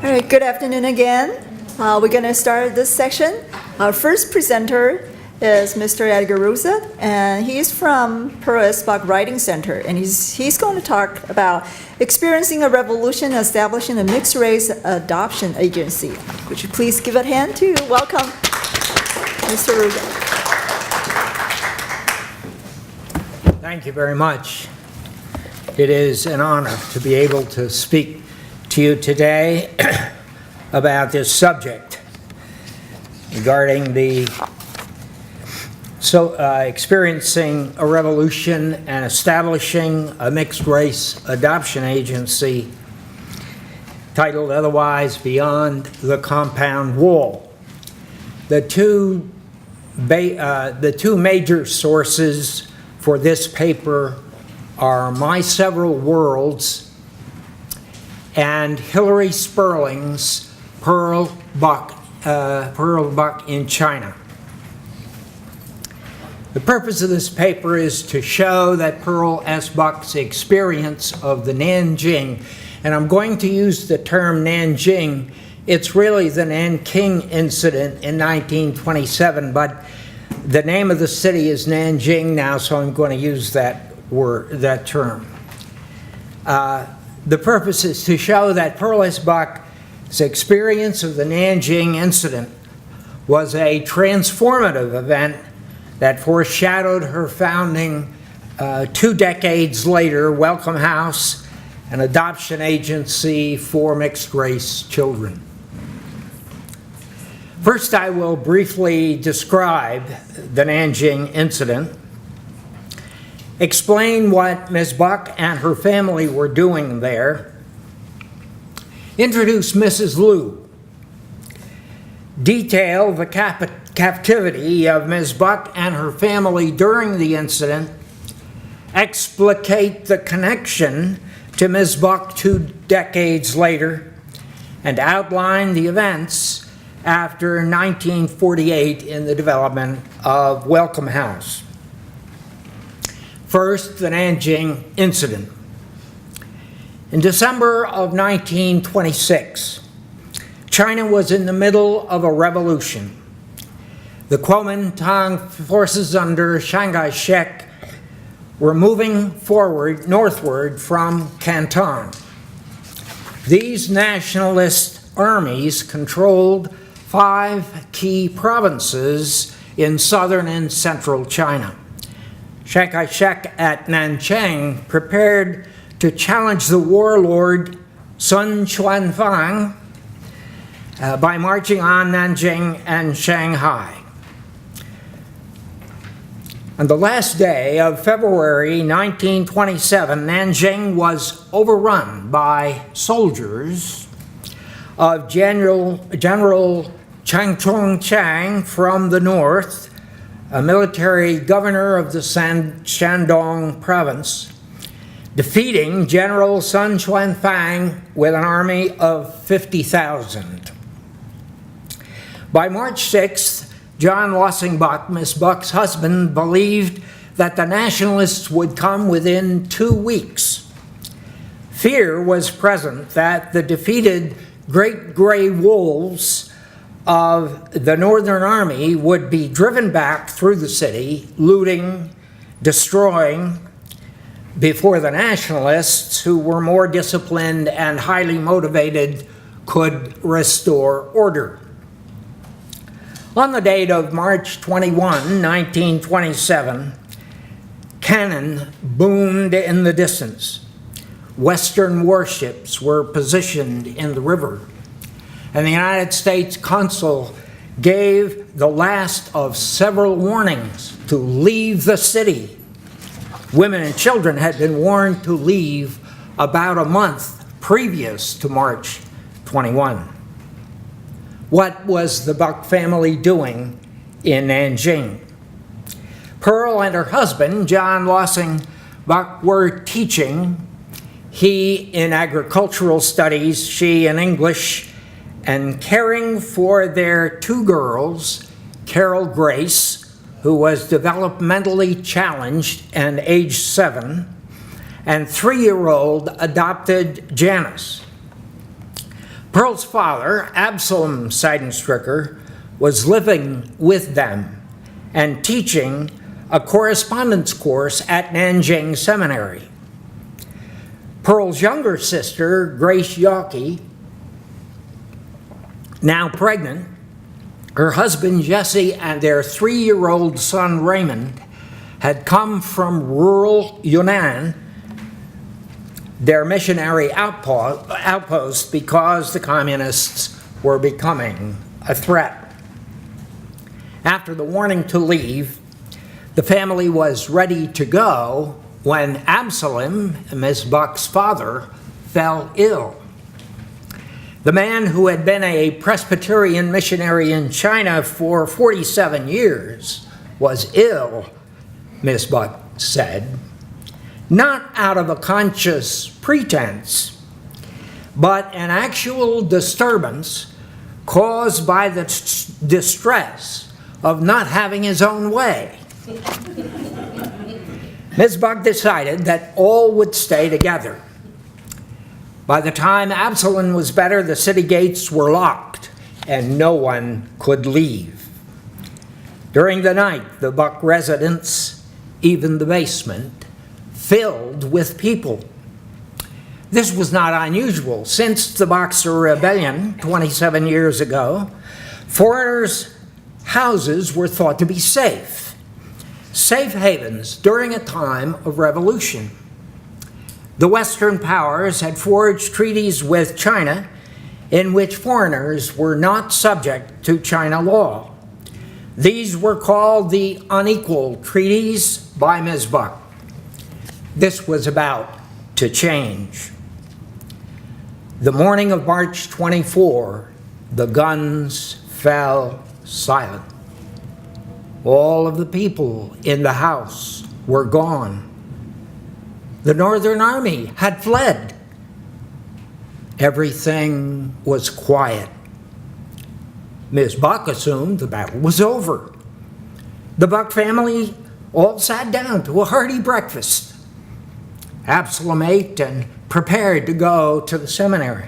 All right, good afternoon again. We're going to start this section. Our first presenter is Mr. Edgar Rosa, and he's from Pearl S. Buck Writing Center, and he's going to talk about experiencing a revolution establishing a mixed-race adoption agency. Would you please give a hand to welcome Mr. Rosa? Thank you very much. It is an honor to be able to speak to you today about this subject regarding the experiencing a revolution and establishing a mixed-race adoption agency titled otherwise Beyond the Compound Wall. The two major sources for this paper are My Several Worlds and Hilary Sperling's Pearl Buck in China. The purpose of this paper is to show that Pearl S. Buck's experience of the Nanjing, and I'm going to use the term Nanjing, it's really the Nanking incident in 1927, but the name of the city is Nanjing now, so I'm going to use that term. The purpose is to show that Pearl S. Buck's experience of the Nanjing incident was a transformative event that foreshadowed her founding 2 decades later, Welcome House, an adoption agency for mixed-race children. First, I will briefly describe the Nanjing incident, explain what Ms. Buck and her family were doing there, introduce Mrs. Liu, detail the captivity of Ms. Buck and her family during the incident, explicate the connection to Ms. Buck 2 decades later, and outline the events after 1948 in the development of Welcome House. First, the Nanjing incident. In December of 1926, China was in the middle of a revolution. The Kuomintang forces under Chiang Kai-shek were moving northward from Canton. These nationalist armies controlled 5 key provinces in southern and central China. Chiang Kai-shek at Nanchang prepared to challenge the warlord Sun Xuanfang by marching on Nanjing and Shanghai. On the last day of February 1927, Nanjing was overrun by soldiers of General Chang Chong-chang from the north, a military governor of the Shandong province, defeating General Sun Xuanfang with an army of 50,000. By March 6th, John Lossing Buck, Miss Buck's husband, believed that the nationalists would come within 2 weeks. Fear was present that the defeated Great Gray Wolves of the Northern Army would be driven back through the city, looting, destroying, before the nationalists, who were more disciplined and highly motivated, could restore order. On the date of March 21, 1927, cannon boomed in the distance. Western warships were positioned in the river, and the United States consul gave the last of several warnings to leave the city. Women and children had been warned to leave about a month previous to March 21. What was the Buck family doing in Nanjing? Pearl and her husband, John Lossing Buck, were teaching, he in agricultural studies, she in English, and caring for their 2 girls, Carol Grace, who was developmentally challenged and age 7, and 3-year-old adopted Janice. Pearl's father, Absalom Seidenstricker, was living with them and teaching a correspondence course at Nanjing Seminary. Pearl's younger sister, Grace Yawkey, now pregnant, her husband Jesse and their 3-year-old son Raymond had come from rural Yunnan, their missionary outpost, because the communists were becoming a threat. After the warning to leave, the family was ready to go when Absalom, Ms. Buck's father, fell ill. The man who had been a Presbyterian missionary in China for 47 years was ill, Ms. Buck said, not out of a conscious pretense, but an actual disturbance caused by the distress of not having his own way. Ms. Buck decided that all would stay together. By the time Absalom was better, the city gates were locked and no one could leave. During the night, the Buck residence, even the basement, filled with people. This was not unusual. Since the Boxer Rebellion 27 years ago, foreigners' houses were thought to be safe havens during a time of revolution. The Western powers had forged treaties with China in which foreigners were not subject to China law. These were called the unequal treaties by Ms. Buck. This was about to change. The morning of March 24, the guns fell silent. All of the people in the house were gone. The Northern Army had fled. Everything was quiet. Ms. Buck assumed the battle was over. The Buck family all sat down to a hearty breakfast. Absalom ate and prepared to go to the seminary.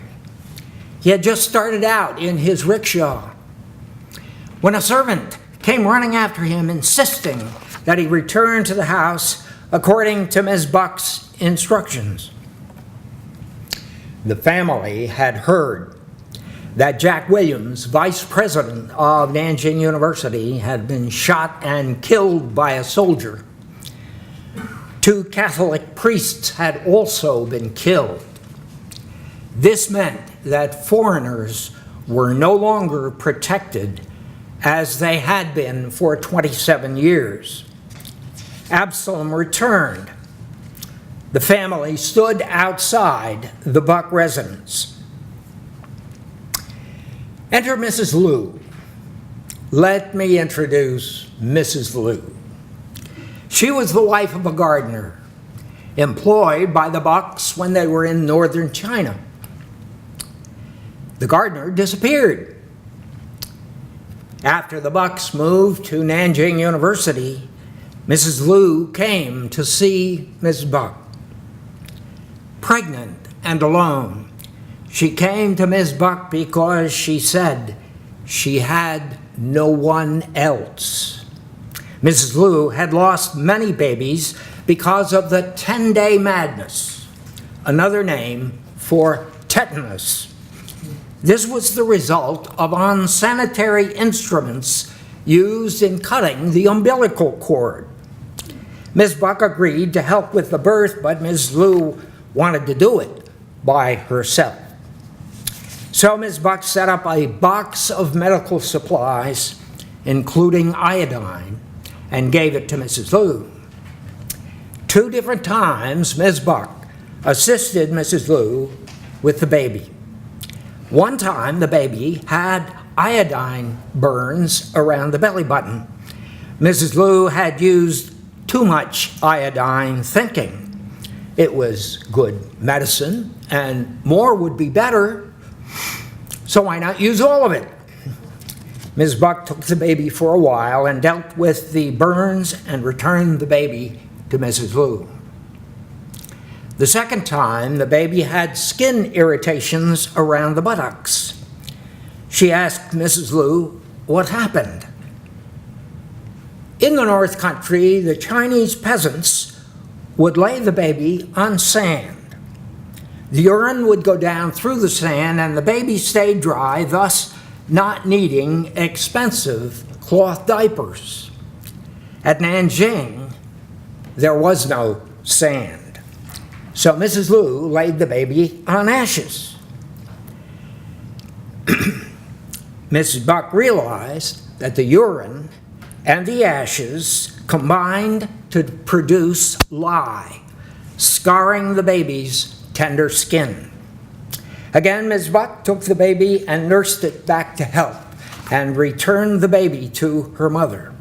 He had just started out in his rickshaw when a servant came running after him, insisting that he return to the house according to Ms. Buck's instructions. The family had heard that Jack Williams, vice president of Nanjing University, had been shot and killed by a soldier. 2 Catholic priests had also been killed. This meant that foreigners were no longer protected as they had been for 27 years. Absalom returned. The family stood outside the Buck residence. Enter Mrs. Liu. Let me introduce Mrs. Liu. She was the wife of a gardener, employed by the Bucks when they were in northern China. The gardener disappeared. After the Bucks moved to Nanjing University, Mrs. Liu came to see Ms. Buck. Pregnant and alone, she came to Ms. Buck because she said she had no one else. Mrs. Liu had lost many babies because of the 10-day madness, another name for tetanus. This was the result of unsanitary instruments used in cutting the umbilical cord. Ms. Buck agreed to help with the birth, but Ms. Liu wanted to do it by herself. So Ms. Buck set up a box of medical supplies, including iodine, and gave it to Mrs. Liu. 2 different times, Ms. Buck assisted Mrs. Liu with the baby. One time, the baby had iodine burns around the belly button. Mrs. Liu had used too much iodine, thinking it was good medicine and more would be better, so why not use all of it? Ms. Buck took the baby for a while and dealt with the burns and returned the baby to Mrs. Liu. The second time, the baby had skin irritations around the buttocks. She asked Mrs. Liu what happened. In the North Country, the Chinese peasants would lay the baby on sand. The urine would go down through the sand and the baby stayed dry, thus not needing expensive cloth diapers. At Nanjing, there was no sand. So Mrs. Liu laid the baby on ashes. Mrs. Buck realized that the urine and the ashes combined to produce lye, scarring the baby's tender skin. Again, Ms. Buck took the baby and nursed it back to health and returned the baby to her mother.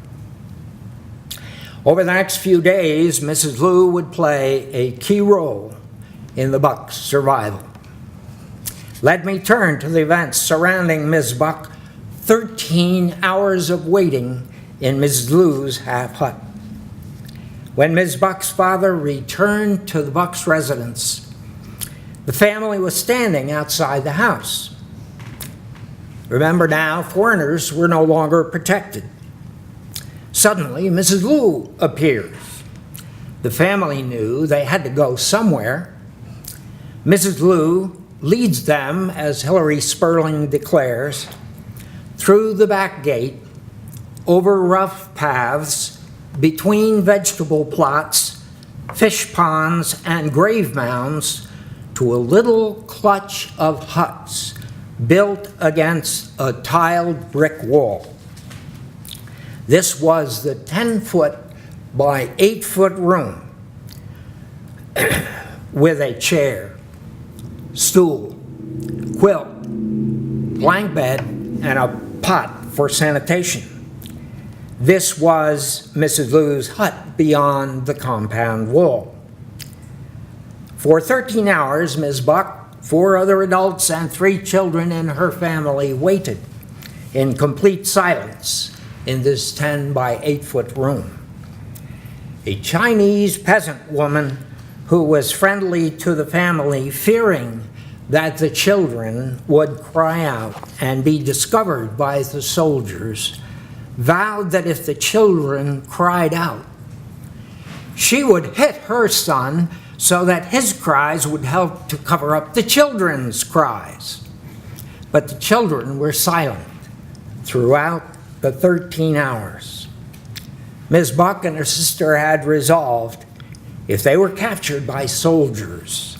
Over the next few days, Mrs. Liu would play a key role in the Buck's survival. Let me turn to the events surrounding Ms. Buck. 13 hours of waiting in Mrs. Liu's half hut. When Ms. Buck's father returned to the Buck's residence, the family was standing outside the house. Remember now, foreigners were no longer protected. Suddenly, Mrs. Liu appears. The family knew they had to go somewhere. Mrs. Liu leads them, as Hilary Sperling declares, through the back gate, over rough paths, between vegetable plots, fish ponds, and grave mounds, to a little clutch of huts built against a tiled brick wall. This was the 10-foot by 8-foot room with a chair, stool, quilt, blank bed, and a pot for sanitation. This was Mrs. Liu's hut beyond the compound wall. For 13 hours, Ms. Buck, 4 other adults, and 3 children in her family waited in complete silence in this 10 by 8-foot room. A Chinese peasant woman who was friendly to the family, fearing that the children would cry out and be discovered by the soldiers, vowed that if the children cried out, she would hit her son so that his cries would help to cover up the children's cries. But the children were silent throughout the 13 hours. Ms. Buck and her sister had resolved, if they were captured by soldiers,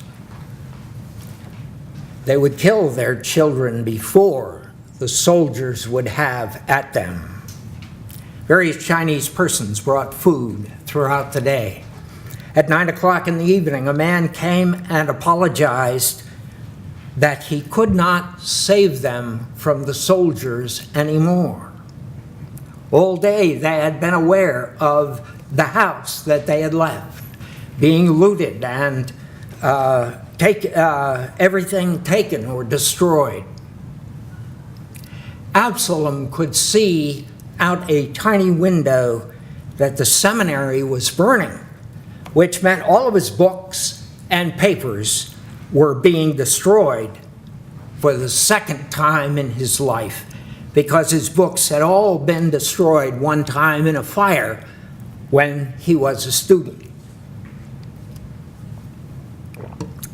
they would kill their children before the soldiers would have at them. Various Chinese persons brought food throughout the day. At 9 o'clock in the evening, a man came and apologized that he could not save them from the soldiers anymore. All day they had been aware of the house that they had left being looted and everything taken or destroyed. Absalom could see out a tiny window that the seminary was burning, which meant all of his books and papers were being destroyed for the second time in his life, because his books had all been destroyed one time in a fire when he was a student.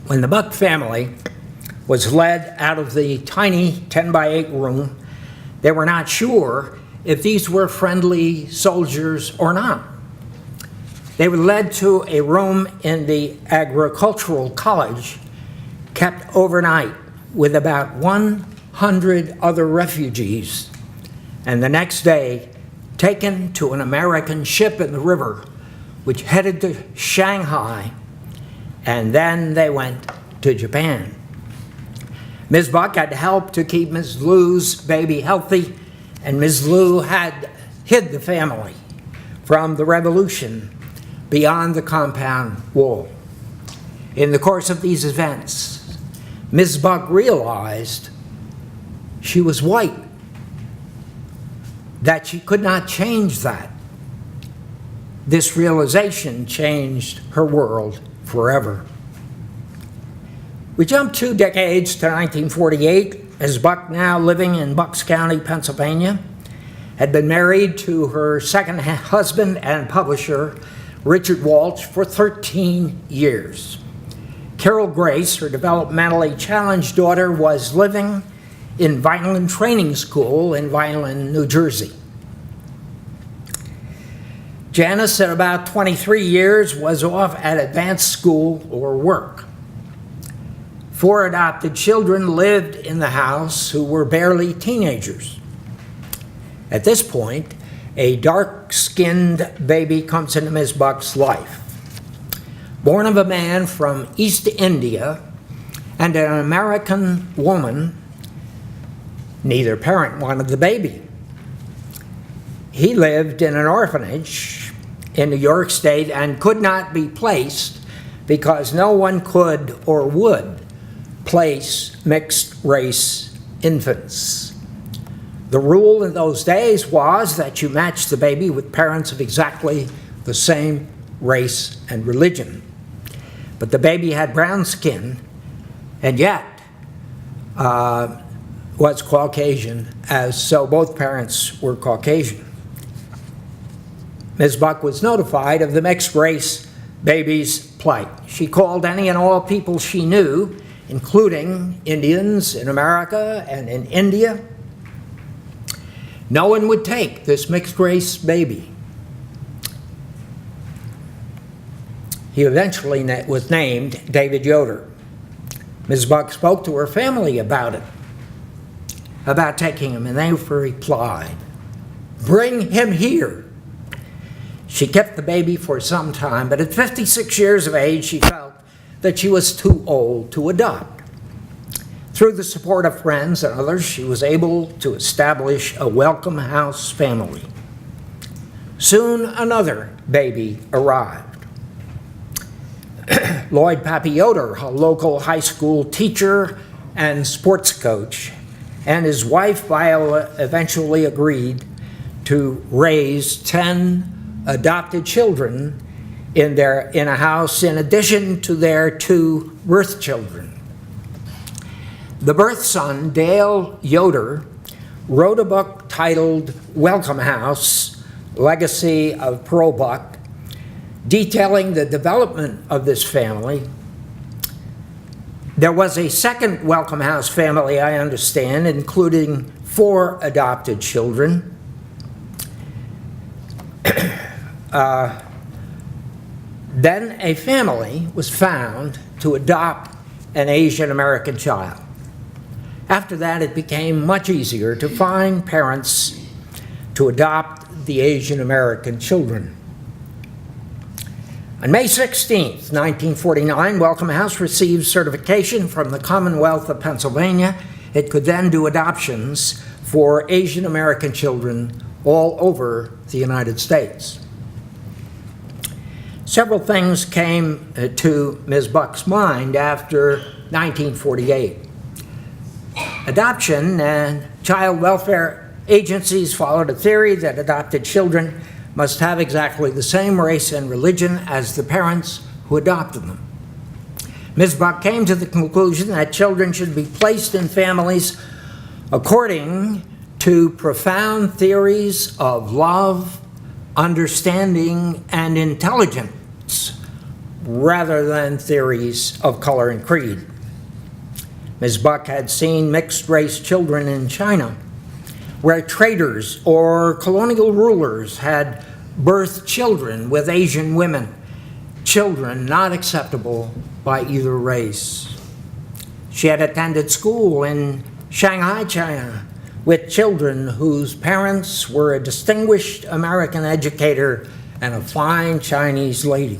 When the Buck family was led out of the tiny 10 by 8 room, they were not sure if these were friendly soldiers or not. They were led to a room in the agricultural college, kept overnight with about 100 other refugees, and the next day taken to an American ship in the river, which headed to Shanghai, and then they went to Japan. Ms. Buck had helped to keep Ms. Liu's baby healthy, and Ms. Liu had hid the family from the revolution beyond the compound wall. In the course of these events, Ms. Buck realized she was white, that she could not change that. This realization changed her world forever. We jump 2 decades to 1948. Ms. Buck, now living in Bucks County, Pennsylvania, had been married to her second husband and publisher, Richard Walsh, for 13 years. Carol Grace, her developmentally challenged daughter, was living in Vineland Training School in Vineland, New Jersey. Janice, at about 23 years, was off at advanced school or work. 4 adopted children lived in the house who were barely teenagers. At this point, a dark-skinned baby comes into Ms. Buck's life. Born of a man from East India and an American woman, neither parent wanted the baby. He lived in an orphanage in New York State and could not be placed because no one could or would place mixed-race infants. The rule in those days was that you matched the baby with parents of exactly the same race and religion. But the baby had brown skin and yet was Caucasian, so both parents were Caucasian. Ms. Buck was notified of the mixed-race baby's plight. She called any and all people she knew, including Indians in America and in India. No one would take this mixed-race baby. He eventually was named David Yoder. Ms. Buck spoke to her family about it, about taking him, and they replied, "Bring him here." She kept the baby for some time, but at 56 years of age, she felt that she was too old to adopt. Through the support of friends and others, she was able to establish a Welcome House family. Soon another baby arrived. Lloyd Pappy Yoder, a local high school teacher and sports coach, and his wife Viola eventually agreed to raise 10 adopted children in a house in addition to their 2 birth children. The birth son, Dale Yoder, wrote a book titled Welcome House, Legacy of Pearl Buck, detailing the development of this family. There was a second Welcome House family, I understand, including 4 adopted children. Then a family was found to adopt an Asian American child. After that, it became much easier to find parents to adopt the Asian American children. On May 16, 1949, Welcome House received certification from the Commonwealth of Pennsylvania. It could then do adoptions for Asian American children all over the United States. Several things came to Ms. Buck's mind after 1948. Adoption and child welfare agencies followed a theory that adopted children must have exactly the same race and religion as the parents who adopted them. Ms. Buck came to the conclusion that children should be placed in families according to profound theories of love, understanding, and intelligence, rather than theories of color and creed. Ms. Buck had seen mixed-race children in China, where traders or colonial rulers had birthed children with Asian women, children not acceptable by either race. She had attended school in Shanghai, China, with children whose parents were a distinguished American educator and a fine Chinese lady.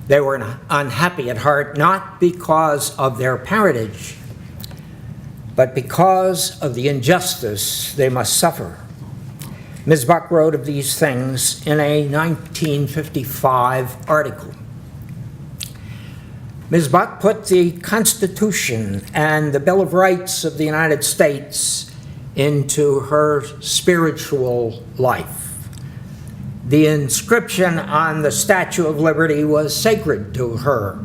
They were unhappy at heart, not because of their parentage, but because of the injustice they must suffer. Ms. Buck wrote of these things in a 1955 article. Ms. Buck put the Constitution and the Bill of Rights of the United States into her spiritual life. The inscription on the Statue of Liberty was sacred to her.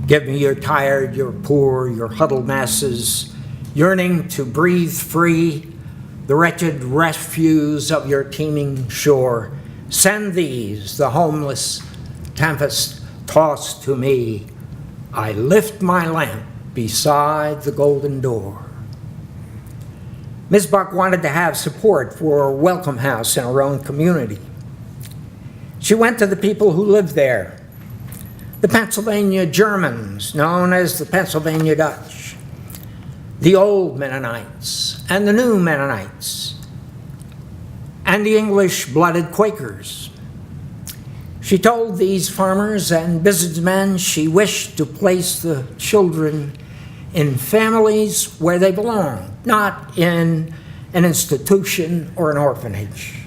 Give me your tired, your poor, your huddled masses, yearning to breathe free the wretched refuse of your teeming shore. Send these, the homeless, tempest-tossed to me. I lift my lamp beside the golden door. Ms. Buck wanted to have support for a welcome house in her own community. She went to the people who lived there, the Pennsylvania Germans, known as the Pennsylvania Dutch, the old Mennonites and the new Mennonites, and the English-blooded Quakers. She told these farmers and businessmen she wished to place the children in families where they belong, not in an institution or an orphanage.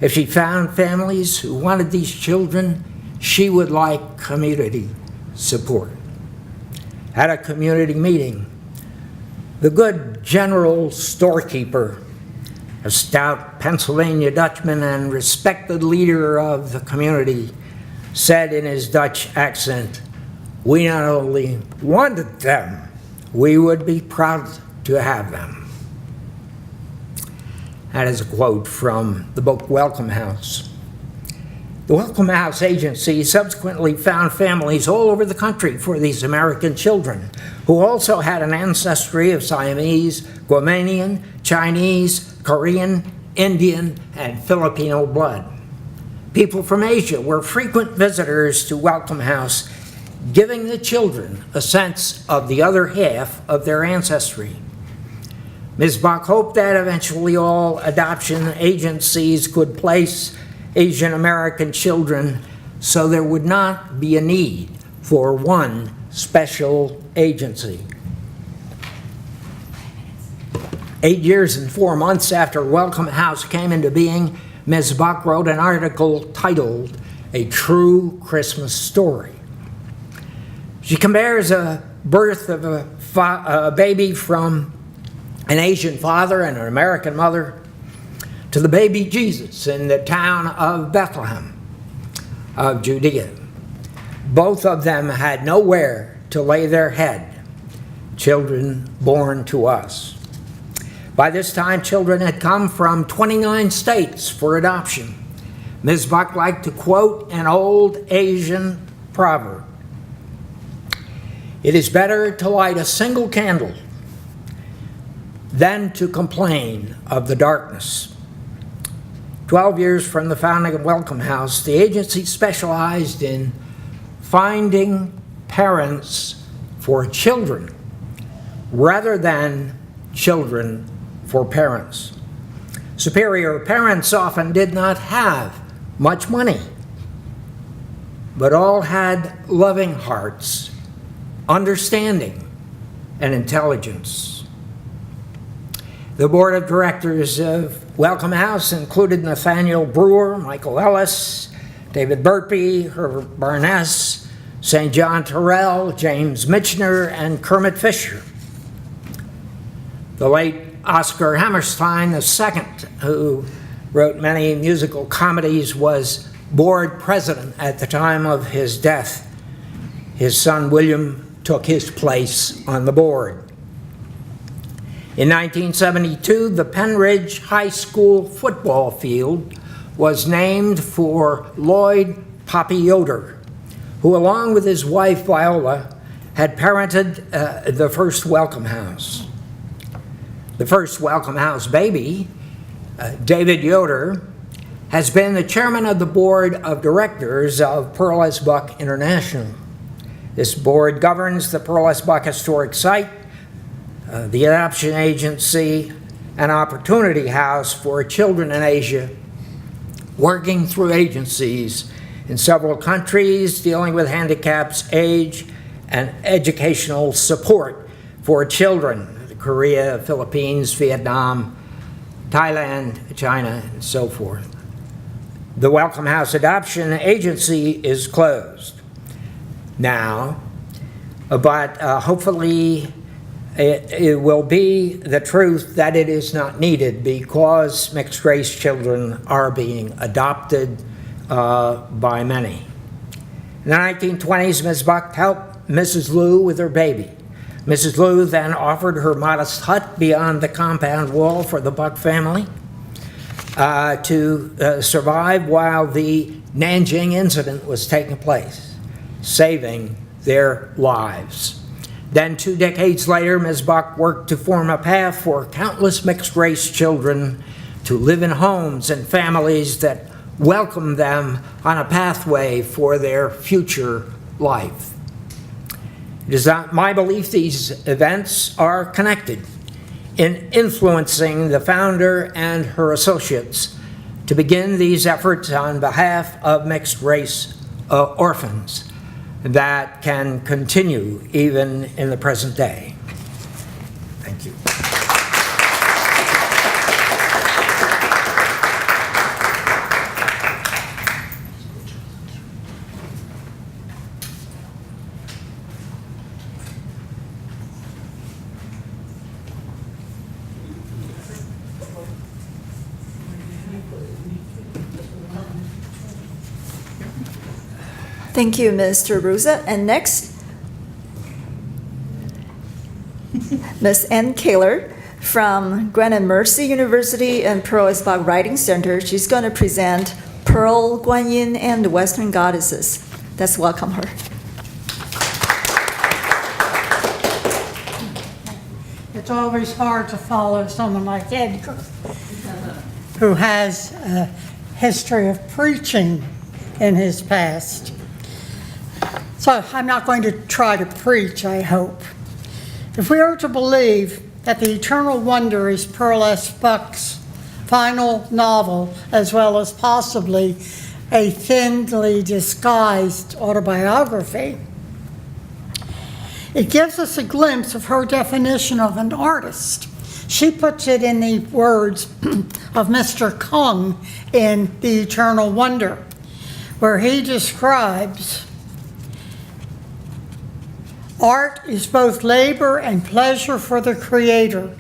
If she found families who wanted these children, she would like community support. At a community meeting, the good general storekeeper, a stout Pennsylvania Dutchman and respected leader of the community, said in his Dutch accent, "We not only wanted them, we would be proud to have them." That is a quote from the book Welcome House. The Welcome House Agency subsequently found families all over the country for these American children who also had an ancestry of Siamese, Guamanian, Chinese, Korean, Indian, and Filipino blood. People from Asia were frequent visitors to Welcome House, giving the children a sense of the other half of their ancestry. Ms. Buck hoped that eventually all adoption agencies could place Asian American children so there would not be a need for one special agency. 8 years and 4 months after Welcome House came into being, Ms. Buck wrote an article titled "A True Christmas Story." She compares a birth of a baby from an Asian father and an American mother to the baby Jesus in the town of Bethlehem of Judea. Both of them had nowhere to lay their head, children born to us. By this time, children had come from 29 states for adoption. Ms. Buck liked to quote an old Asian proverb: "It is better to light a single candle than to complain of the darkness." 12 years from the founding of Welcome House, the agency specialized in finding parents for children rather than children for parents. Superior parents often did not have much money, but all had loving hearts, understanding, and intelligence. The board of directors of Welcome House included Nathaniel Brewer, Michael Ellis, David Burpee, Herbert Barness, St. John Terrell, James Michener, and Kermit Fisher. The late Oscar Hammerstein II, who wrote many musical comedies, was board president at the time of his death. His son William took his place on the board. In 1972, the Penn Ridge High School football field was named for Lloyd Poppy Yoder, who, along with his wife Viola, had parented the first Welcome House. The first Welcome House baby, David Yoder, has been the chairman of the board of directors of Pearl S. Buck International. This board governs the Pearl S. Buck Historic Site, the Adoption Agency, and Opportunity House for Children in Asia, working through agencies in several countries dealing with handicaps, age, and educational support for children: Korea, Philippines, Vietnam, Thailand, China, and so forth. The Welcome House Adoption Agency is closed now, but hopefully it will be the truth that it is not needed, because mixed-race children are being adopted by many. In the 1920s, Ms. Buck helped Mrs. Liu with her baby. Mrs. Liu then offered her modest hut beyond the compound wall for the Buck family to survive while the Nanjing incident was taking place, saving their lives. Then 2 decades later, Ms. Buck worked to form a path for countless mixed-race children to live in homes and families that welcome them on a pathway for their future life. It is my belief these events are connected in influencing the founder and her associates to begin these efforts on behalf of mixed-race orphans that can continue even in the present day. Thank you. Thank you, Mr. Ruza. And next, Ms. Ann Kaler from Grand Mercy University and Pearl Esbach Writing Center. She's going to present Pearl, Guanyin, and the Western Goddesses. Let's welcome her. It's always hard to follow someone like Edgar, who has a history of preaching in his past. So I'm not going to try to preach, I hope. If we are to believe that The Eternal Wonder is Pearl S. Buck's final novel, as well as possibly a thinly disguised autobiography, it gives us a glimpse of her definition of an artist. She puts it in the words of Mr. Kung in The Eternal Wonder, where he describes art is both labor and pleasure for the creator.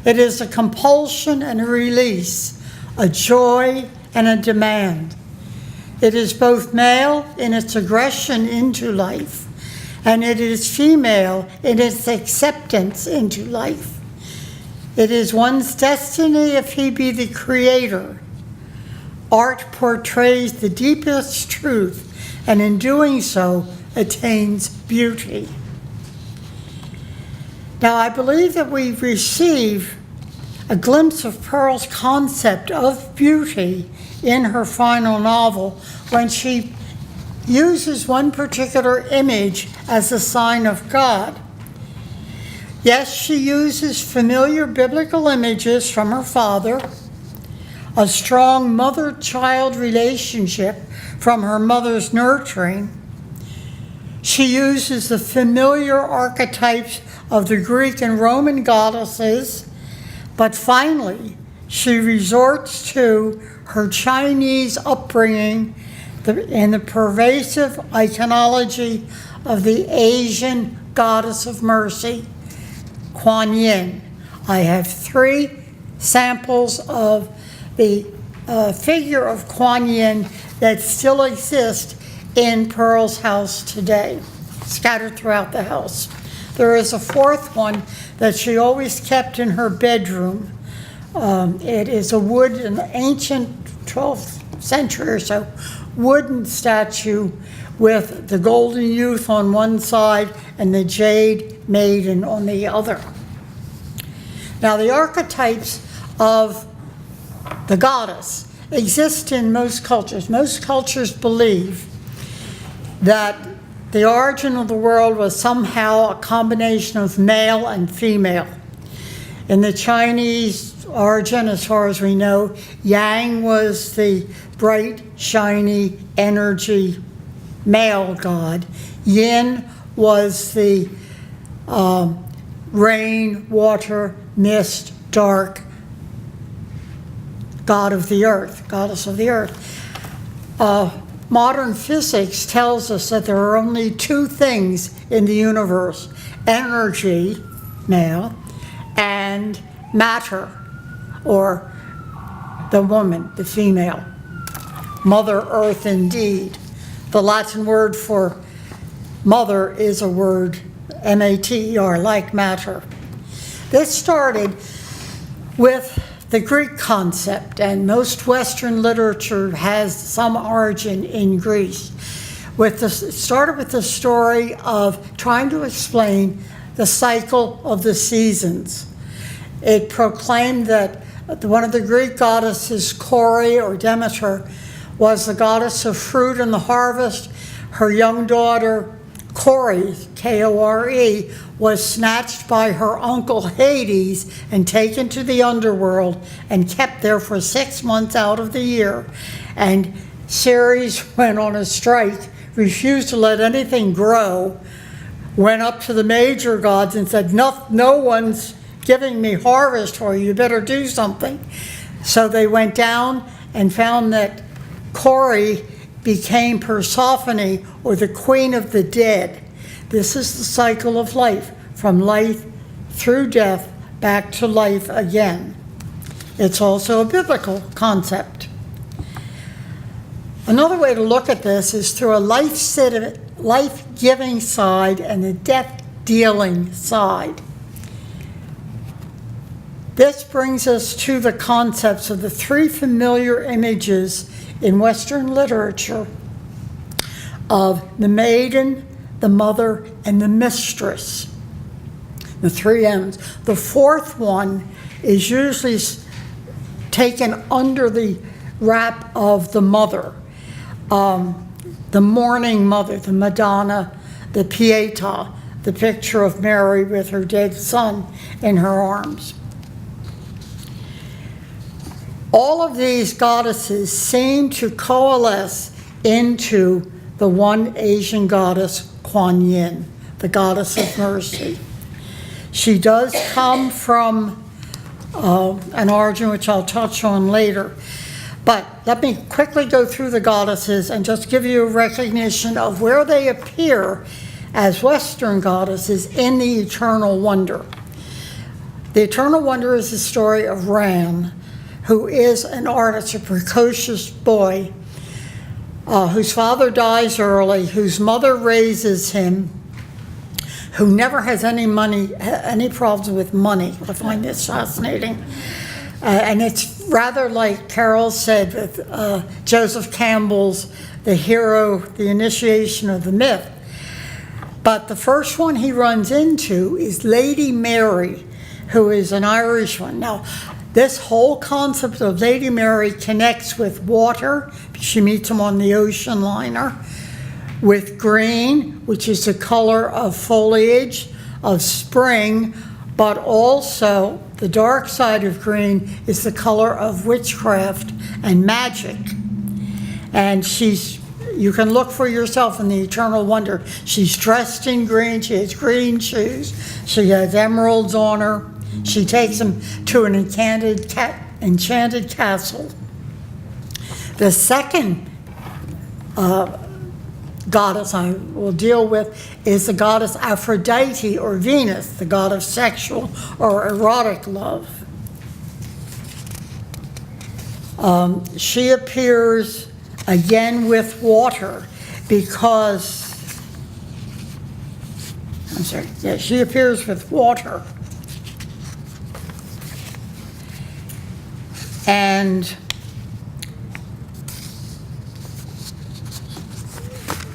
It is a compulsion and a release, a joy and a demand. It is both male in its aggression into life, and it is female in its acceptance into life. It is one's destiny if he be the creator. Art portrays the deepest truth, and in doing so, attains beauty. Now, I believe that we receive a glimpse of Pearl's concept of beauty in her final novel when she uses one particular image as a sign of God. Yes, she uses familiar biblical images from her father, a strong mother-child relationship from her mother's nurturing. She uses the familiar archetypes of the Greek and Roman goddesses, but finally, she resorts to her Chinese upbringing and the pervasive iconology of the Asian goddess of mercy, Kuan Yin. I have 3 samples of the figure of Kuan Yin that still exist in Pearl's house today, scattered throughout the house. There is a 4th one that she always kept in her bedroom. It is an ancient 12th century or so, wooden statue with the golden youth on one side and the jade maiden on the other. Now, the archetypes of the goddess exist in most cultures. Most cultures believe that the origin of the world was somehow a combination of male and female. In the Chinese origin, as far as we know, Yang was the bright, shiny, energy male god. Yin was the rain, water, mist, dark god of the earth, goddess of the earth. Modern physics tells us that there are only 2 things in the universe: energy, male, and matter, or the woman, the female. Mother Earth, indeed. The Latin word for mother is a word, M-A-T-E-R, like matter. This started with the Greek concept, and most Western literature has some origin in Greece. It started with the story of trying to explain the cycle of the seasons. It proclaimed that one of the Greek goddesses, Kore or Demeter, was the goddess of fruit and the harvest. Her young daughter, Kore, K-O-R-E, was snatched by her uncle Hades and taken to the underworld and kept there for 6 months out of the year. And Ceres went on a strike, refused to let anything grow, went up to the major gods and said, no one's giving me harvest for you, you better do something. So they went down and found that Kore became Persephone, or the queen of the dead. This is the cycle of life, from life through death back to life again. It's also a biblical concept. Another way to look at this is through a life-giving side and a death-dealing side. This brings us to the concepts of the three familiar images in Western literature of the maiden, the mother, and the mistress. The three M's. The fourth one is usually taken under the wrap of the mother. The mourning mother, the Madonna, the Pietà, the picture of Mary with her dead son in her arms. All of these goddesses seem to coalesce into the one Asian goddess, Kuan Yin, the goddess of mercy. She does come from an origin which I'll touch on later. But let me quickly go through the goddesses and just give you a recognition of where they appear as Western goddesses in the Eternal Wonder. The Eternal Wonder is the story of Ran, who is an artist, a precocious boy, whose father dies early, whose mother raises him, who never has any problems with money. I find this fascinating. And it's rather like Carol said with Joseph Campbell's The Hero, the Initiation of the Myth. But the first one he runs into is Lady Mary, who is an Irish one. Now, this whole concept of Lady Mary connects with water. She meets him on the ocean liner. With green, which is the color of foliage, of spring, but also the dark side of green is the color of witchcraft and magic. And you can look for yourself in the Eternal Wonder. She's dressed in green, she has green shoes, she has emeralds on her. She takes him to an enchanted castle. The second goddess I will deal with is the goddess Aphrodite, or Venus, the god of sexual or erotic love. She appears again with water because, she appears with water. And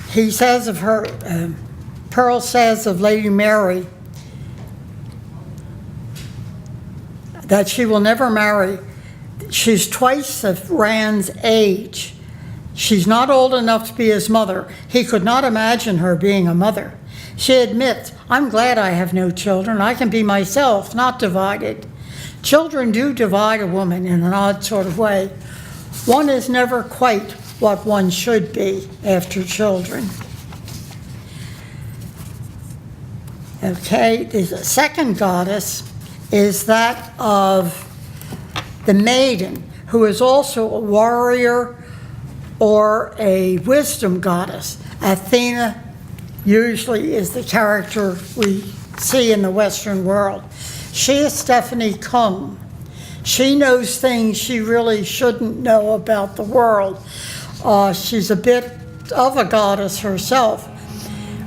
he says of her, Pearl says of Lady Mary that she will never marry. She's twice of Rand's age. She's not old enough to be his mother. He could not imagine her being a mother. She admits, I'm glad I have no children. I can be myself, not divided. Children do divide a woman in an odd sort of way. One is never quite what one should be after children. Okay, the second goddess is that of the maiden, who is also a warrior or a wisdom goddess. Athena usually is the character we see in the Western world. She is Stephanie Kung. She knows things she really shouldn't know about the world. She's a bit of a goddess herself.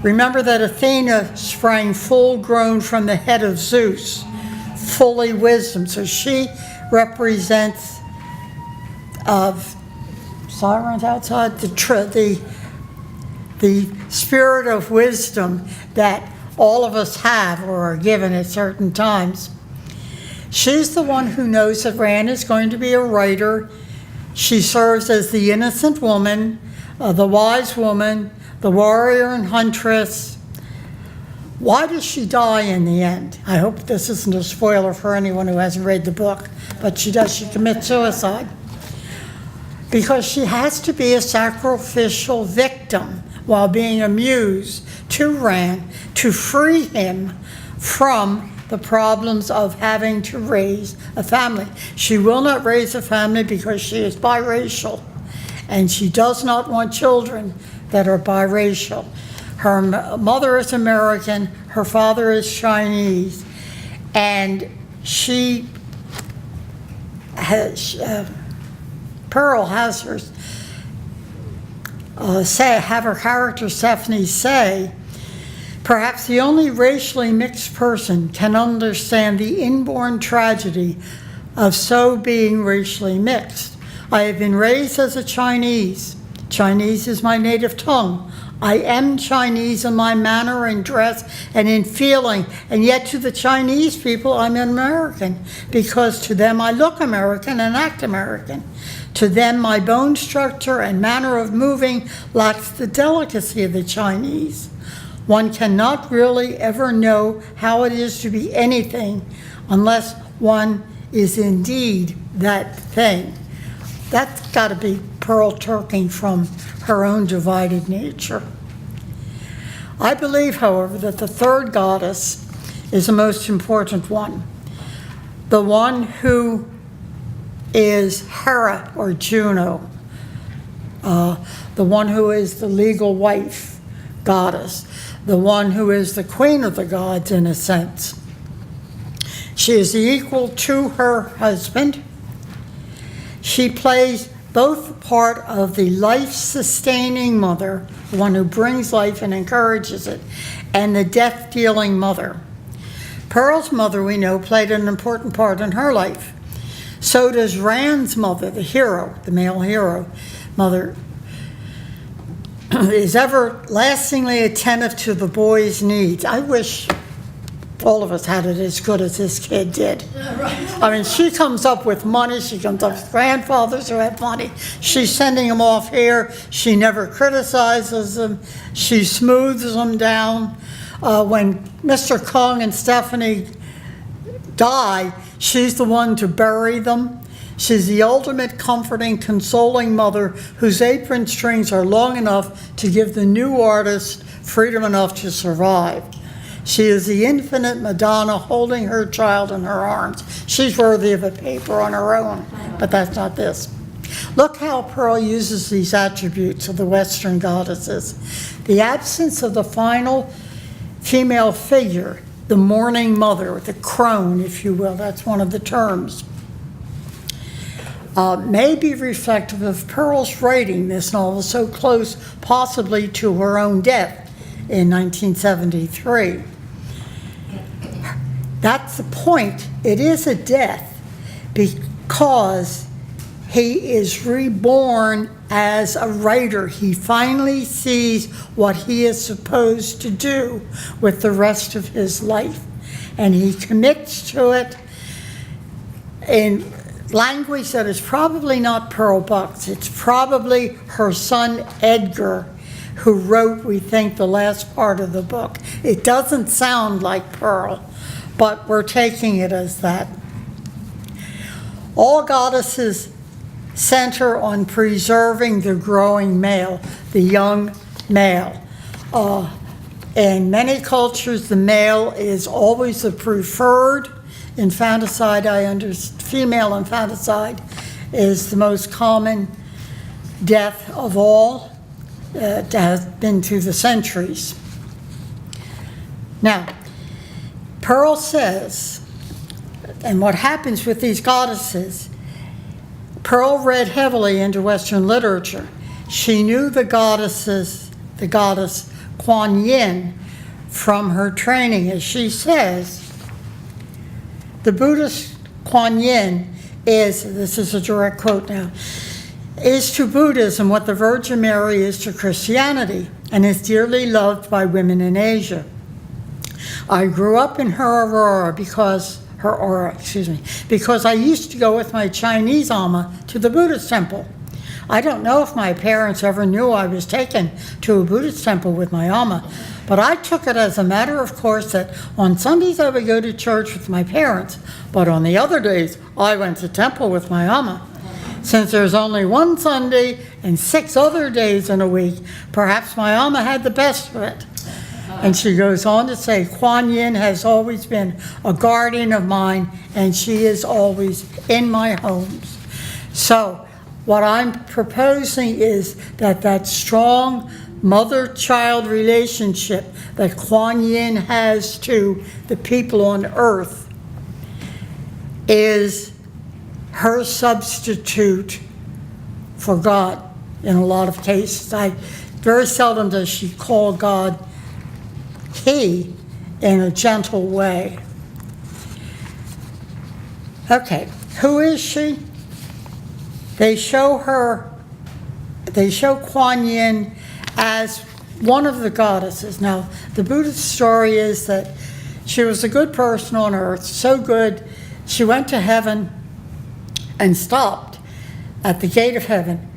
Remember that Athena sprang full grown from the head of Zeus, fully wisdom. So she represents sirens outside, the spirit of wisdom that all of us have or are given at certain times. She's the one who knows that Rand is going to be a writer. She serves as the innocent woman, the wise woman, the warrior and huntress. Why does she die in the end? I hope this isn't a spoiler for anyone who hasn't read the book, but she does. She commits suicide because she has to be a sacrificial victim while being a muse to Rand to free him from the problems of having to raise a family. She will not raise a family because she is biracial, and she does not want children that are biracial. Her mother is American, her father is Chinese, and she has, Pearl has her have her character Stephanie say, perhaps the only racially mixed person can understand the inborn tragedy of so being racially mixed. I have been raised as a Chinese. Chinese is my native tongue. I am Chinese in my manner and dress and in feeling, and yet to the Chinese people I'm an American, because to them I look American and act American. To them my bone structure and manner of moving lacks the delicacy of the Chinese. One cannot really ever know how it is to be anything unless one is indeed that thing. That's got to be Pearl talking from her own divided nature. I believe, however, that the third goddess is the most important one. The one who is Hera or Juno, the one who is the legal wife goddess, the one who is the queen of the gods in a sense. She is equal to her husband. She plays both part of the life-sustaining mother, the one who brings life and encourages it, and the death-dealing mother. Pearl's mother, we know, played an important part in her life. So does Rand's mother, the hero, the male hero. Mother is everlastingly attentive to the boy's needs. I wish all of us had it as good as this kid did. I mean, she comes up with money. She comes up with grandfathers who have money. She's sending them off here. She never criticizes them. She smooths them down. When Mr. Kong and Stephanie die, she's the one to bury them. She's the ultimate comforting, consoling mother whose apron strings are long enough to give the new artist freedom enough to survive. She is the infinite Madonna holding her child in her arms. She's worthy of a paper on her own, but that's not this. Look how Pearl uses these attributes of the Western goddesses. The absence of the final female figure, the mourning mother, the crone, if you will, that's one of the terms, may be reflective of Pearl's writing this novel so close possibly to her own death in 1973. That's the point. It is a death because he is reborn as a writer. He finally sees what he is supposed to do with the rest of his life, and he commits to it in language that is probably not Pearl Buck's. It's probably her son Edgar, who wrote, we think, the last part of the book. It doesn't sound like Pearl, but we're taking it as that. All goddesses center on preserving the growing male, the young male. In many cultures, the male is always the preferred. Infanticide, female infanticide is the most common death of all. It has been through the centuries. Now, Pearl says, and what happens with these goddesses, Pearl read heavily into Western literature. She knew the goddess Kuan Yin from her training. As she says, the Buddhist Kuan Yin is, this is a direct quote now, is to Buddhism what the Virgin Mary is to Christianity, and is dearly loved by women in Asia. I grew up in her aura because I used to go with my Chinese Amma to the Buddhist temple. I don't know if my parents ever knew I was taken to a Buddhist temple with my Amma, but I took it as a matter of course that on Sundays I would go to church with my parents, but on the other days I went to temple with my Amma. Since there's only one Sunday and 6 other days in a week, perhaps my Amma had the best of it. And she goes on to say, Kuan Yin has always been a guardian of mine, and she is always in my homes. So what I'm proposing is that strong mother-child relationship that Kuan Yin has to the people on earth is her substitute for God in a lot of cases. Very seldom does she call God He in a gentle way. Okay, who is she? They show Kuan Yin as one of the goddesses. Now, the Buddhist story is that she was a good person on earth, so good she went to heaven and stopped at the gate of heaven,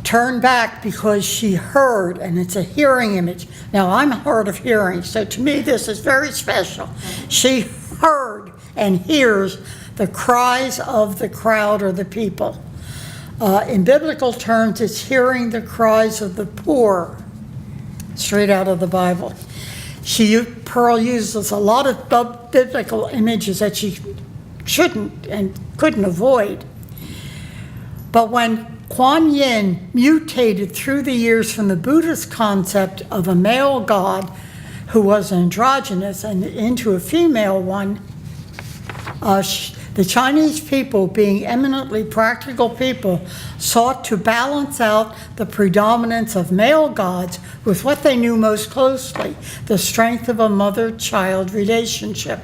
turned back because she heard, and it's a hearing image. Now, I'm hard of hearing, so to me this is very special. She heard and hears the cries of the crowd or the people. In biblical terms, it's hearing the cries of the poor, straight out of the Bible. Pearl uses a lot of biblical images that she shouldn't and couldn't avoid. But when Kuan Yin mutated through the years from the Buddhist concept of a male god who was androgynous and into a female one, the Chinese people, being eminently practical people, sought to balance out the predominance of male gods with what they knew most closely, the strength of a mother-child relationship.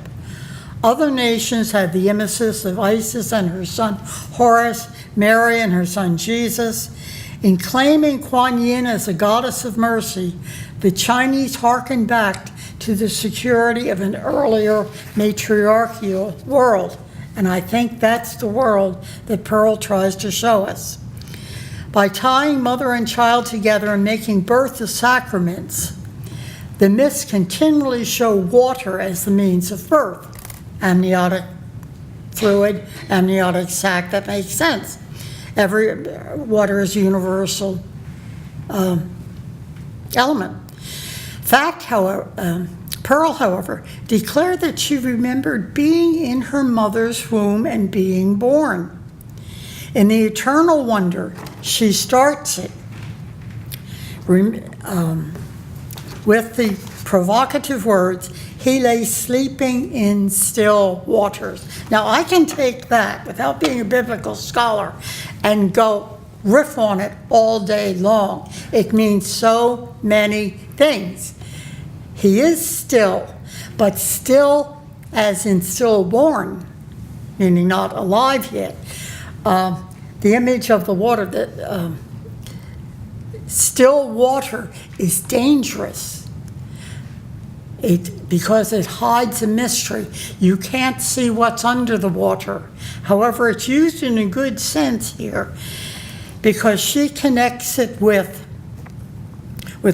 Other nations had the emesis of Isis and her son Horus, Mary and her son Jesus. In claiming Kuan Yin as a goddess of mercy, the Chinese hearkened back to the security of an earlier matriarchal world. And I think that's the world that Pearl tries to show us. By tying mother and child together and making birth the sacraments, the myths continually show water as the means of birth. Amniotic fluid, amniotic sac, that makes sense. Water is a universal element. Pearl, however, declared that she remembered being in her mother's womb and being born. In the eternal wonder, she starts it with the provocative words, "He lay sleeping in still waters." Now, I can take that without being a biblical scholar and go riff on it all day long. It means so many things. He is still, but still as in stillborn, meaning not alive yet. The image of the water, that still water is dangerous. Because it hides a mystery. You can't see what's under the water. However, it's used in a good sense here because she connects it with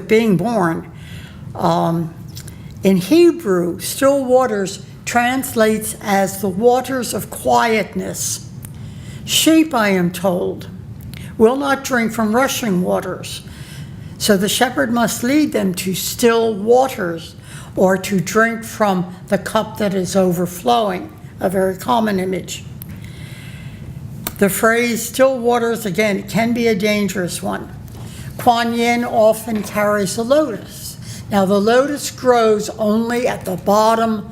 being born. In Hebrew, still waters translates as the waters of quietness. Sheep, I am told, will not drink from rushing waters. So the shepherd must lead them to still waters, or to drink from the cup that is overflowing, a very common image. The phrase still waters, again, can be a dangerous one. Kuan Yin often carries a lotus. Now, the lotus grows only at the bottom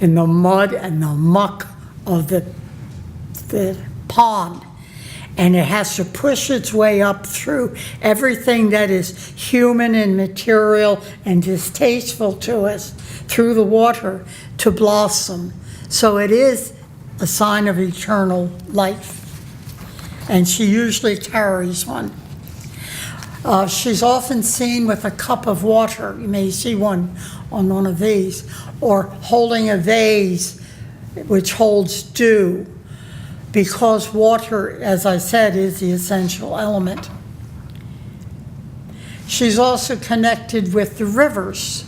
in the mud and the muck of the pond. and it has to push its way up through everything that is human and material and distasteful to us through the water to blossom. So it is a sign of eternal life. And she usually carries one. She's often seen with a cup of water. You may see one on one of these, or holding a vase which holds dew, because water, as I said, is the essential element. She's also connected with the rivers.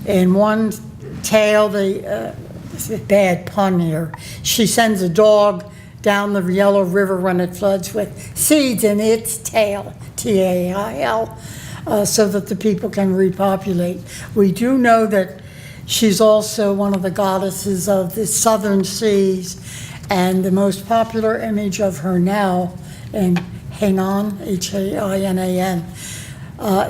In one tale, it's a bad pun here, she sends a dog down the yellow river when it floods with seeds in its tail, T-A-I-L, so that the people can repopulate. We do know that she's also one of the goddesses of the southern seas, and the most popular image of her now in Hainan, H-A-I-N-A-N,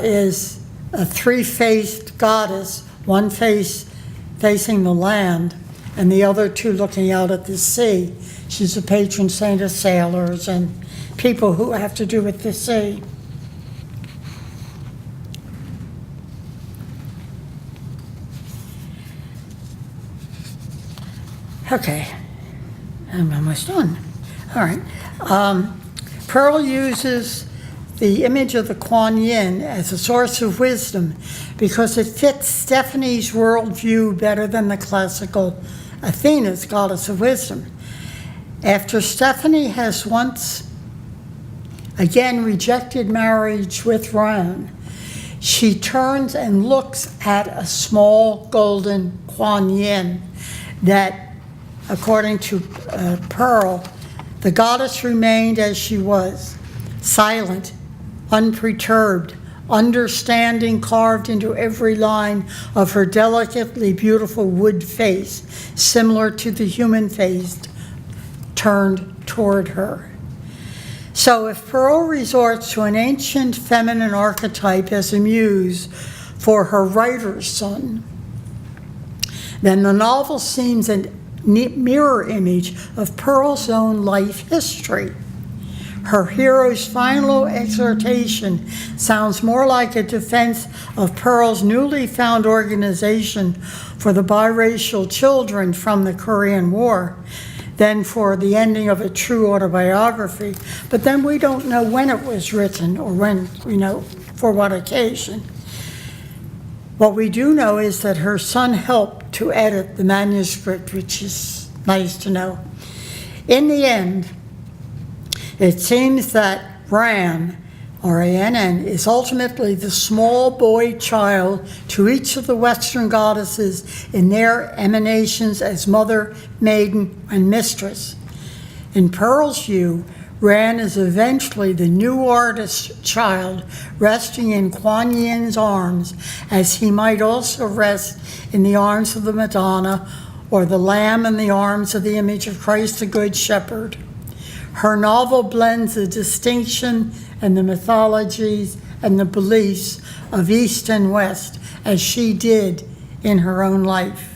is a three-faced goddess, one face facing the land and the other two looking out at the sea. She's a patron saint of sailors and people who have to do with the sea. Okay, I'm almost done. All right. Pearl uses the image of the Kuan Yin as a source of wisdom because it fits Stephanie's worldview better than the classical Athena's goddess of wisdom. After Stephanie has once again rejected marriage with Ran, she turns and looks at a small golden Kuan Yin that, according to Pearl, the goddess remained as she was, silent, unperturbed, understanding carved into every line of her delicately beautiful wood face, similar to the human face turned toward her. So if Pearl resorts to an ancient feminine archetype as a muse for her writer's son, then the novel seems a mirror image of Pearl's own life history. Her hero's final exhortation sounds more like a defense of Pearl's newly found organization for the biracial children from the Korean War than for the ending of a true autobiography. But then we don't know when it was written or when, for what occasion. What we do know is that her son helped to edit the manuscript, which is nice to know. In the end, it seems that Ran, R-A-N-N, is ultimately the small boy child to each of the Western goddesses in their emanations as mother, maiden, and mistress. In Pearl's view, Ran is eventually the new artist's child resting in Kuan Yin's arms, as he might also rest in the arms of the Madonna or the Lamb in the arms of the image of Christ the Good Shepherd. Her novel blends the distinction and the mythologies and the beliefs of East and West, as she did in her own life.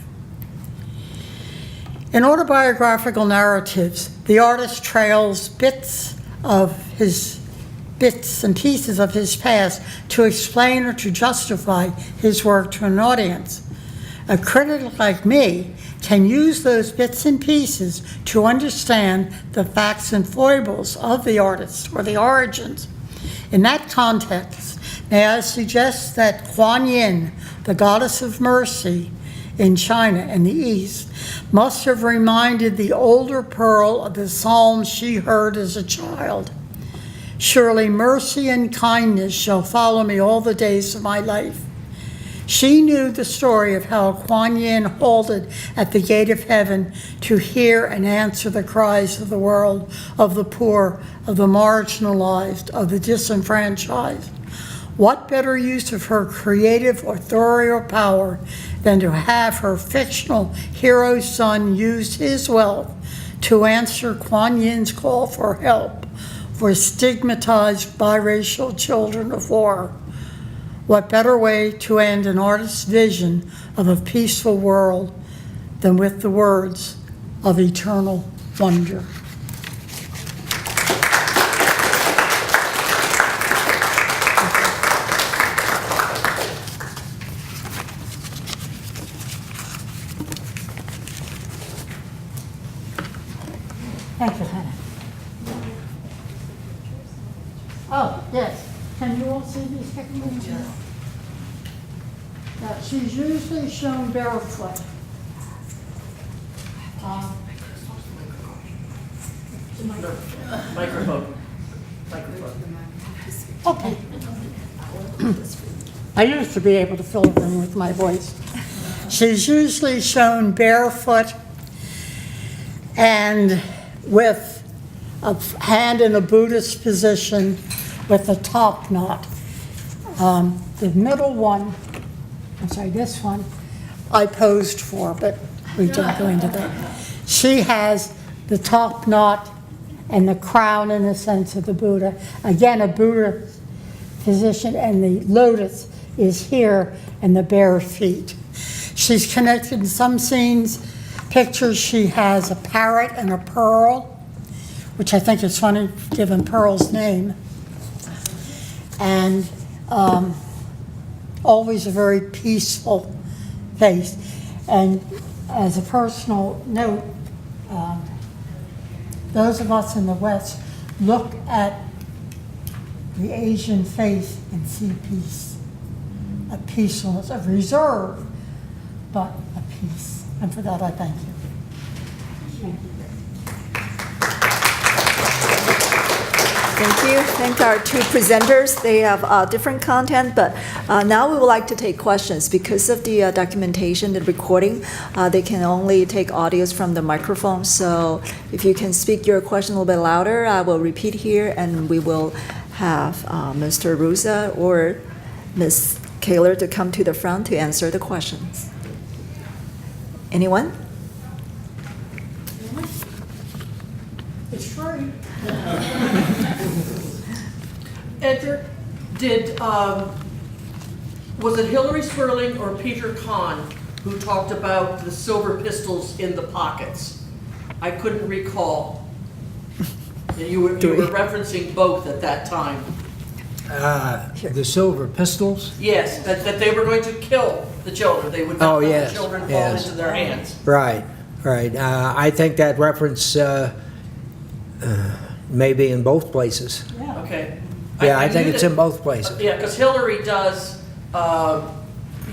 In autobiographical narratives, the artist trails bits and pieces of his past to explain or to justify his work to an audience. A critic like me can use those bits and pieces to understand the facts and foibles of the artist or the origins. In that context, may I suggest that Kuan Yin, the goddess of mercy in China and the East, must have reminded the older Pearl of the psalm she heard as a child. Surely mercy and kindness shall follow me all the days of my life. She knew the story of how Kuan Yin halted at the gate of heaven to hear and answer the cries of the world, of the poor, of the marginalized, of the disenfranchised. What better use of her creative authorial power than to have her fictional hero's son use his wealth to answer Kuan Yin's call for help for stigmatized biracial children of war? What better way to end an artist's vision of a peaceful world than with the words of eternal wonder? Thank you, Hannah. Oh, yes. Can you all see these pictures? She's usually shown barefoot. Microphone. Okay. I used to be able to fill the room with my voice. She's usually shown barefoot and with a hand in a Buddhist position with a top knot. The middle one, I'm sorry, this one, I posed for, but we don't go into that. She has the top knot and the crown in the sense of the Buddha. Again, a Buddha position, and the lotus is here and the bare feet. She's connected in some scenes, pictures. She has a parrot and a pearl, which I think is funny given Pearl's name. And always a very peaceful face. And as a personal note, those of us in the West look at the Asian faith and see peace, a peacefulness, a reserve, but a peace. And for that, I thank you. Thank you. Thank you. Thank our two presenters. They have different content, but now we would like to take questions. Because of the documentation, the recording, they can only take audios from the microphone. So if you can speak your question a little bit louder, I will repeat here, and we will have Mr. Ruza or Ms. Kaler to come to the front to answer the questions. Anyone? It's free. Edgar, was it Hillary Sperling or Peter Kahn who talked about the silver pistols in the pockets? I couldn't recall. And you were referencing both at that time. The silver pistols? Yes, that they were going to kill the children. They would not let yes, the children fall yes. into their hands. Right, right. I think that reference may be in both places. Okay. Yeah, I think knew it's that- in both places. Yeah, because Hillary does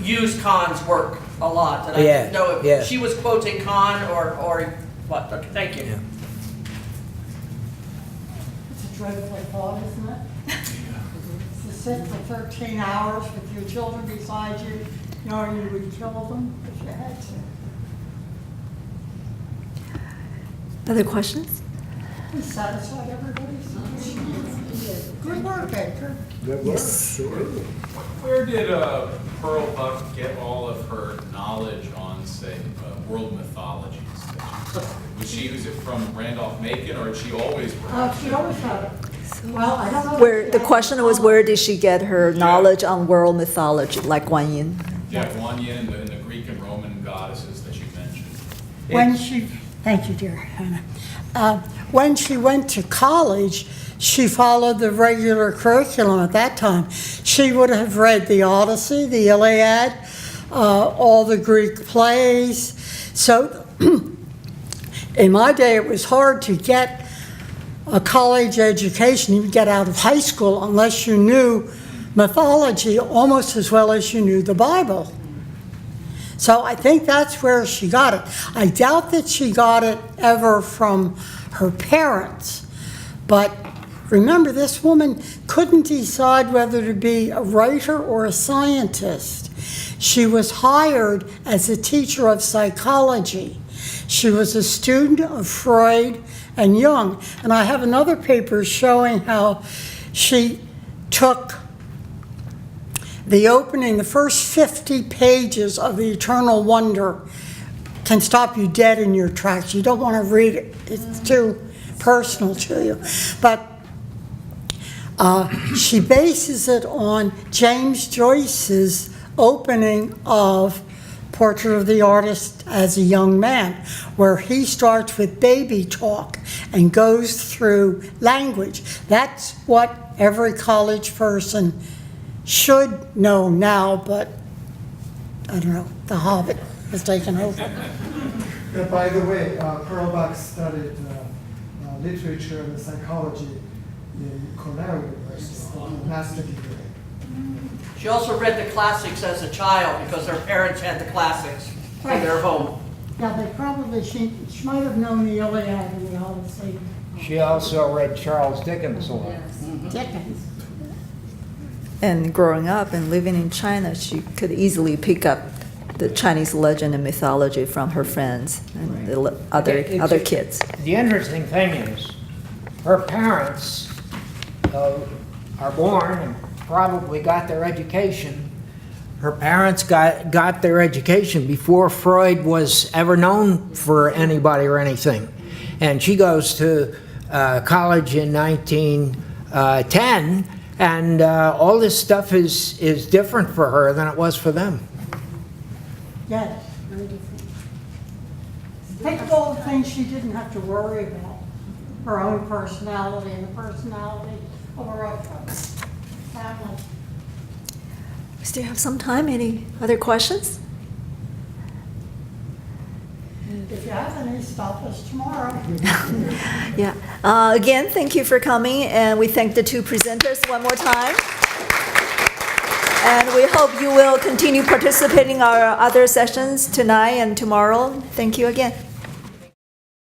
use Kahn's work a lot. And I Yeah, didn't know if yeah. she was quoting Kahn or what. Okay, thank you. Yeah. It's a dreadful thought, isn't it? To sit for 13 hours with your children beside you, knowing you would kill them if you had to. Other questions? We satisfied everybody's needs. Good work, Edgar. Yes. Where did Pearl Buck get all of her knowledge on, say, world mythologies? Would she use it from Randolph-Macon, or had she always? She always had it. Well, I don't know. Where the question was, where did she get her knowledge on world mythology, like Guan Yin? Yeah, Guan Yin and the Greek and Roman goddesses that you mentioned. When she, thank you, dear Hannah. When she went to college, she followed the regular curriculum at that time. She would have read the Odyssey, the Iliad, all the Greek plays. So in my day, it was hard to get a college education, even get out of high school, unless you knew mythology almost as well as you knew the Bible. So I think that's where she got it. I doubt that she got it ever from her parents. But remember, this woman couldn't decide whether to be a writer or a scientist. She was hired as a teacher of psychology. She was a student of Freud and Jung. And I have another paper showing how she took the opening, the first 50 pages of The Eternal Wonder can stop you dead in your tracks. You don't want to read it. It's too personal to you. But she bases it on James Joyce's opening of Portrait of the Artist as a Young Man, where he starts with baby talk and goes through language. That's what every college person should know now, but I don't know, The Hobbit has taken over. By the way, Pearl Buck studied literature and psychology in Cornell University, master degree. She also read the classics as a child because her parents had the classics in their home. Yeah, they probably, she might have known the Iliad and the Odyssey. She also read Charles Dickens a lot. Dickens. And growing up and living in China, she could easily pick up the Chinese legend and mythology from her friends and the other kids. The interesting thing is, her parents are born and probably got their education. Her parents got their education before Freud was ever known for anybody or anything. And she goes to college in 1910, and all this stuff is different for her than it was for them. Yes, very different. Think of all the things she didn't have to worry about. Her own personality and the personality of her own family. We still have some time. Any other questions? If you have any, stop us tomorrow. Yeah. Again, thank you for coming, and we thank the two presenters one more time. And we hope you will continue participating in our other sessions tonight and tomorrow. Thank you again.